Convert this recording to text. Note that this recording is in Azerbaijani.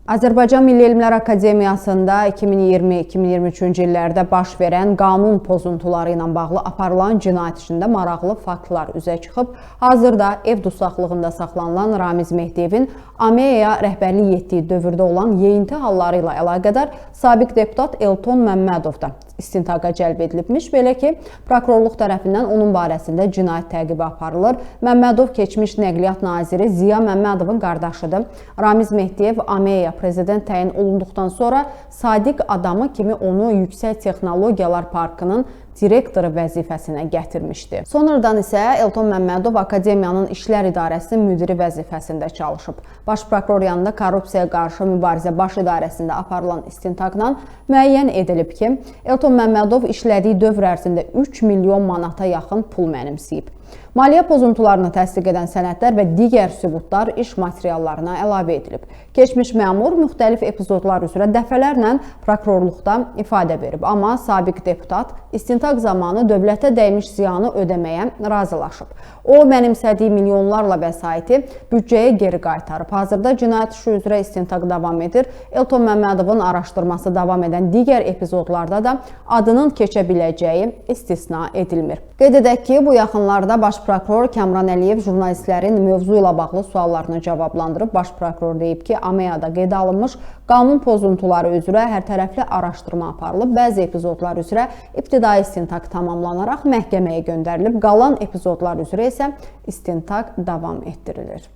Azərbaycan Milli Elmlər Akademiyasında 2020-2023-cü illərdə baş verən qanun pozuntuları ilə bağlı aparılan cinayət işində maraqlı faktlar üzə çıxıb. Hazırda ev dustaqlığında saxlanılan Ramiz Mehdiyevin AMEA rəhbərlik etdiyi dövrdə olan yeyinti halları ilə əlaqədar sabiq deputat Elton Məmmədov da istintaqa cəlb edilibmiş. Belə ki, prokurorluq tərəfindən onun barəsində cinayət təqibi aparılır. Məmmədov keçmiş Nəqliyyat naziri Ziya Məmmədovun qardaşıdır. Ramiz Mehdiyev AMEA prezident təyin olunduqdan sonra sadiq adamı kimi onu Yüksək Texnologiyalar Parkının direktoru vəzifəsinə gətirmişdi. Sonradan isə Elton Məmmədov Akademiyanın İşlər İdarəsinin müdiri vəzifəsində çalışıb. Baş prokuror yanında korrupsiyaya qarşı mübarizə baş idarəsində aparılan istintaqla müəyyən edilib ki, Elton Məmmədov işlədiyi dövr ərzində 3 milyon manata yaxın pul mənimsəyib. Maliyyə pozuntularını təsdiq edən sənədlər və digər sübutlar iş materiallarına əlavə edilib. Keçmiş məmur müxtəlif epizodlar üzrə dəfələrlə prokurorluqda ifadə verib, amma sabiq deputat istintaq zamanı dövlətə dəymiş ziyanı ödəməyə razılaşıb. O, mənimsədiyi milyonlarla vəsaiti büdcəyə geri qaytarıb. Hazırda cinayət işi üzrə istintaq davam edir. Elton Məmmədovun araşdırması davam edən digər epizodlarda da adının keçə biləcəyi istisna edilmir. Qeyd edək ki, bu yaxınlarda Baş prokuror Kəmran Əliyev jurnalistlərin mövzu ilə bağlı suallarını cavablandırıb. Baş prokuror deyib ki, AMEA-da qeydə alınmış qanun pozuntuları üzrə hərtərəfli araşdırma aparılıb. Bəzi epizodlar üzrə ibtidai istintaq tamamlanaraq məhkəməyə göndərilib. Qalan epizodlar üzrə isə istintaq davam etdirilir.